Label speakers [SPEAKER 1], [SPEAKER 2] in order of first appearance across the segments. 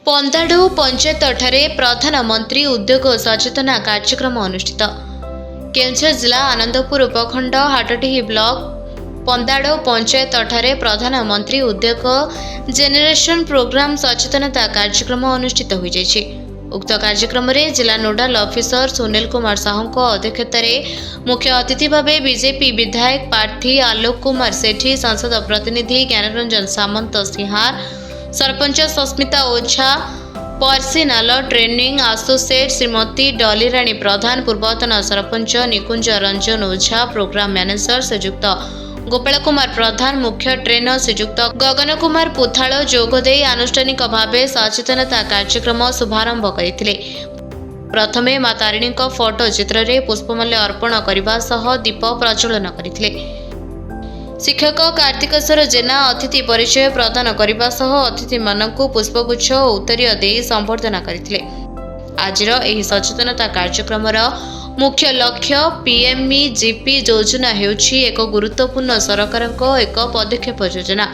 [SPEAKER 1] पंदाडु पंचायत ठारे प्रधानमंत्री उद्योग सचेतना कार्यक्रम अनुष्ठित। केन्दुझर जिला आनंदपुर उपखंड हाटडीही ब्लॉक पंदाडु पंचायत ठारे प्रधानमंत्री उद्योग जेनेरेशन प्रोग्राम सचेतनता कार्यक्रम अनुष्ठित हो जाइछि। उक्त कार्यक्रम में जिला नोडाल ऑफिसर सुनील कुमार साहू अध्यक्षतार मुख्य अतिथि भाव बीजेपी विधायक प्रार्थी आलोक कुमार सेठी, संसद प्रतिनिधि ज्ञानरंजन सामंत सिंहार, सरपंच सस्मिता ओझा, पर्सिनाल ट्रेनिंग एसोसिएट श्रीमती डॉलीराणी प्रधान, पूर्वतन सरपंच निकुंज रंजन ओझा, प्रोग्राम मैनेजर श्रीयुक्त गोपाल कुमार प्रधान, मुख्य ट्रेनर श्रीयुक्त गगन कुमार पुथाल जोगदे आनुष्ठानिक भाव सचेतनता कार्यक्रम शुभारंभ करथिले। प्रथमे मां तारिणी फोटो चित्र रे पुष्पमाल्य अर्पण करने सह दीप प्रज्वलन करथिले। शिक्षक कार्तिकेश्वर जेना अतिथि परिचय प्रदान करने सह अतिथि मानक पुष्पगुच्छ और उत्तरीय दे संबर्धना करथिले। आजिर एही सचेतनता कार्यक्रम मुख्य लक्ष्य पीएमईजीपी योजना हेउछि एक गुरुत्वपूर्ण सरकार एक पदक्षेप योजना,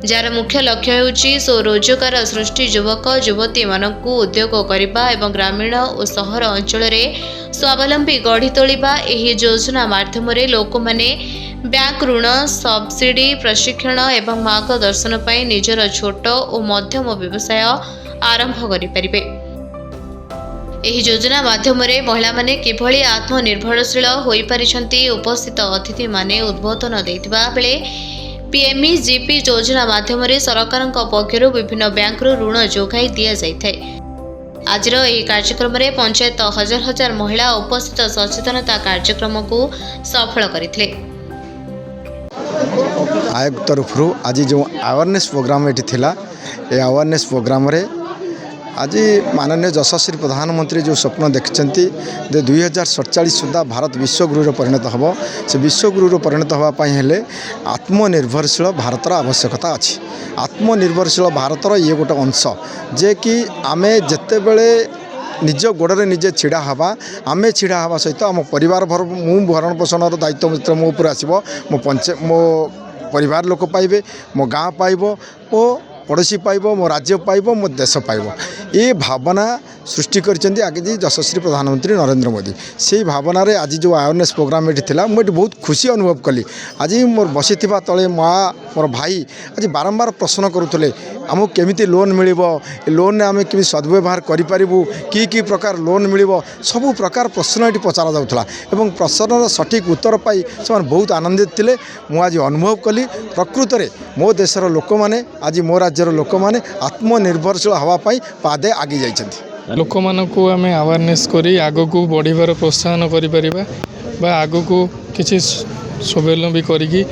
[SPEAKER 1] जार मुख्य लक्ष्य हेउछि स्वरोजगार सृष्टि, युवक युवती मानकु उद्योग करबा एवं ग्रामीण और सहर अंचल रे स्वावलंबी गढ़ी तोलिबा। एही योजना माध्यम रे लोक माने बैंक ऋण, सब्सिडी, प्रशिक्षण एवं मार्गदर्शन पाई निजर छोट और मध्यम व्यवसाय आरंभ करि परिबे। एही योजना माध्यम रे महिला माने किभली आत्मनिर्भरशील होई परिछंती उपस्थित अतिथि माने उद्बोधन देथिबा बेले पीएमईजीपी योजना माध्यम रे सरकारक पक्षरु विभिन्न बैंक ऋण जोगाई दिया जायथाय। आजिर एही कार्यक्रम रे पंचायत हजार हजार महिला उपस्थित सचेतनता कार्यक्रम को सफल करथिले।
[SPEAKER 2] आयोग तरफ आज जो अवेयरनेस प्रोग्राम ये थिला, ये अवेयरनेस प्रोग्राम रे आज माननीय यशस्वी प्रधानमंत्री जो स्वप्न देखते 2047 सुधा भारत विश्वगुरु परिणत हम, से विश्वगुरु परिणत होगापाई हेले आत्मनिर्भरशील भारतर आवश्यकता अच्छी। आत्मनिर्भरशील भारतर ये गोटे अंश जे कि आमे जेते बेले निज गोड़े निजे छिड़ा हवा, आमे छिड़ा हवा सहित आम परिवार भर मु भरण पोषण दायित्व मित्र मो उपर आसो, मो परिवार लोक पाइबे, मो गाँ पाइब, मो पड़ोशी पाइब, मो राज्य पाइब, मो देश पाइब। ये भावना सृष्टि करछन्ती आगे जी यशस्वी प्रधानमंत्री नरेंद्र मोदी। से भावना रे आज जो अवेयरनेस प्रोग्राम ये थिला, मुझे बहुत खुशी अनुभव कली। आज मोर बसी तले माँ मोर भाई आज बारंबार प्रश्न करुले आमको केमिति लोन मिलिबो, लोन ने आमे केमि सद्व्यवहार करि परिबु, की प्रकार लोन मिलिबो, सबु प्रकार प्रश्न ये पचरा जाउथला एवं प्रश्नर सठिक उत्तर पाई से बहुत आनंदित थिले। मु आज अनुभव कली प्रकृत रे मो देशर लोक माने आज मो राज्यर लोक माने आत्मनिर्भरशील हवा पाई पादे आगे जाइछन्ति।
[SPEAKER 3] लोक मानकु आमे अवेयरनेस करी आगो को बढ़िबार प्रोत्साहन करि परिबा बा आगो को किछि स्वावलंबी करिकी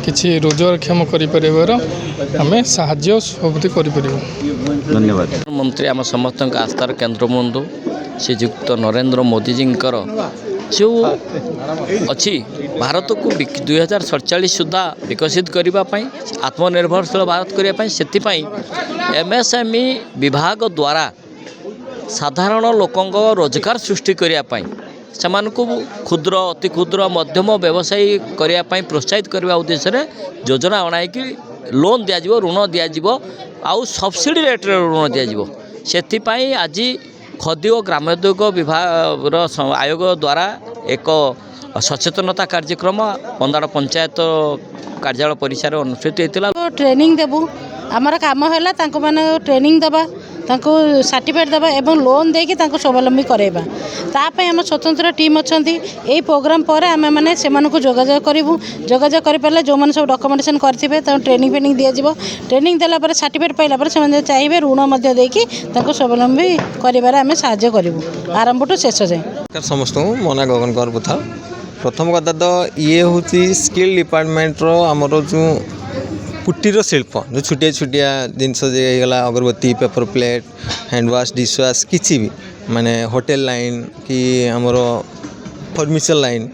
[SPEAKER 3] किछि रोजगारक्षम करि परिबार आमे साहाय्य सबति करि परिबा।
[SPEAKER 4] धन्यवाद। मंत्री आम समस्त आस्थार केन्द्र बंधु श्रीयुक्त नरेंद्र मोदी जींकर जो अच्छी भारत को 2047 सुधा विकसित करने, आत्मनिर्भरशील भारत करने से एमएसएमई विभाग द्वारा साधारण लोकंक रोजगार सृष्टि करने से क्षुद्र अति क्षुद्र मध्यम व्यवसायी करने प्रोत्साहित करने उद्देश्य योजना अणाई लोन दिज्व, ऋण दिज्व, आउ सब्सिडी रेट ऋण दिज्व। से आज खदी और ग्रामोद्योग विभाग आयोग द्वारा एक सचेतनता कार्यक्रम पंदाड़ पंचायत कार्यालय परिसर अनुष्ठित होता।
[SPEAKER 5] ट्रेनिंग देबू आमर काम है माने ट्रेनिंग दबा, सर्टिफिकेट दबा एवं लोन देकी स्वावलंबी कराइबा। तापाई आम स्वतंत्र टीम अच्छा यही प्रोग्राम पर आम मैंने से जोगाजोग करूँ, जोगाजोग कर जो मैंने सब डॉक्यूमेंटेशन करेंगे ट्रेनिंग फेनिंग दिज्व। ट्रेनिंग देला सर्टिफिकेट पाइला से चाहिए ऋण देकी स्वावलंबी कर आम साहाय्य करूँ आरंभ टू शेष जाए।
[SPEAKER 6] समस्त मो ना गगन कुमार पुथाल। प्रथम कथा तो ये हूँ स्किल डिपार्टमेंट आमर जो कुटीर शिल्प जो छुटिया छुटिया जिनस गला अगरबत्ती, paper plate, hand wash, dish wash किसी भी माने होटेल लाइन कि आमर फर्निचर लाइन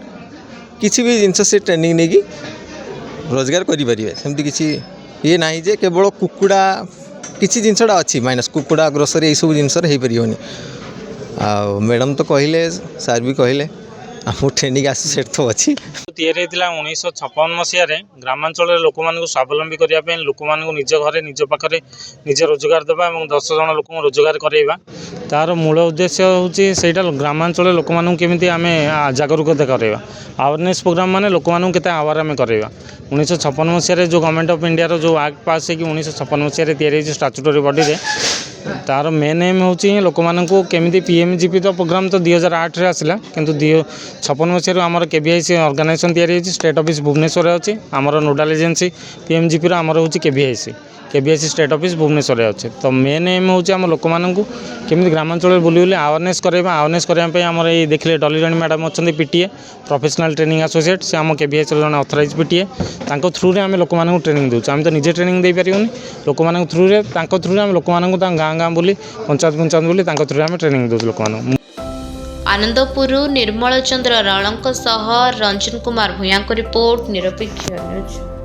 [SPEAKER 6] किसी भी जिनस से ट्रेनिंग नहीं कि रोजगार करें। सेमती किसी ये ना जे केवल कुकुड़ा किसी जिनसटा अच्छी माइनस कुकुड़ा ग्रोसरी यही सब जिनस हो पारनी। मैडम तो कहले, सार भी कहले आम ट्रेनिंग आसोसिएट तो अच्छी
[SPEAKER 7] ତିଆରି ହେଇଥିଲା 1956 ମସିହାରେ ଗ୍ରାମାଞ୍ଚଳରେ ଲୋକମାନଙ୍କୁ ସ୍ୱାବଲମ୍ବୀ କରିବା ପାଇଁ ଲୋକମାନଙ୍କୁ ନିଜ ଘରେ ନିଜ ପାଖରେ ନିଜେ ରୋଜଗାର ଦେବା ଏବଂ 10 ଜଣ ଲୋକଙ୍କୁ ରୋଜଗାର କରାଇବା ତାର ମୂଳ ଉଦ୍ଦେଶ୍ୟ ହେଉଛି ସେଇଟା ଗ୍ରାମାଞ୍ଚଳରେ ଲୋକମାନଙ୍କୁ କେମିତି ଆମେ ଜାଗରୁକତା କରାଇବା ଆୱାରନେସ୍ ପ୍ରୋଗ୍ରାମ ମାନେ ଲୋକମାନଙ୍କୁ କେତେ ଆୱାର ଆମେ କରାଇବା 1956 ମସିହାରେ ଯେଉଁ ଗଭର୍ଣ୍ଣମେଣ୍ଟ ଅଫ୍ ଇଣ୍ଡିଆର ଯେଉଁ ଆକ୍ଟ ପାସ୍ ହେଇକି 1956 ମସିହାରେ ତିଆରି ହେଇଛି ଷ୍ଟାଚୁଟୋରୀ ବଡ଼ିରେ तार मेन एम हूँ लोक मानू केमी पीएमजीपी तो प्रोग्राम तो 2008 आसला किंतु 56 मसीह आमर केवीआईसी ऑर्गेनाइजेशन तैयारी स्टेट ऑफिस भुवनेश्वर अच्छी आमर नोडाल एजेंसी पीएमजीपी आमर हूँ केवीआईसी स्टेट ऑफिस भुवनेश्वर अच्छे तो मेन एम हूँ आम लोक मानू केमी ग्रामांचल बुली बुली अवेयरनेस करने आमर ये देखिए डॉलीरानी मैडम अच्छा पीटीए प्रोफेशनल ट्रेनिंग एसोसिएट से आम केवीआईसी जन ऑथराइज पीटीए थ्रू रे आम लोक मानू ट्रेनिंग दूसरे आम तो निजे ट्रेनिंग दे पारिबनी लोक मानू थ्रू रे आम लोक मानू गाँ गाँ बुली पंचायत बुली थ्रू रे आम ट्रेनिंग दूसरे लोक मानू
[SPEAKER 1] आनंदपुर निर्मल चंद्र रावल रंजन कुमार भूया रिपोर्ट निरपेक्ष न्यूज।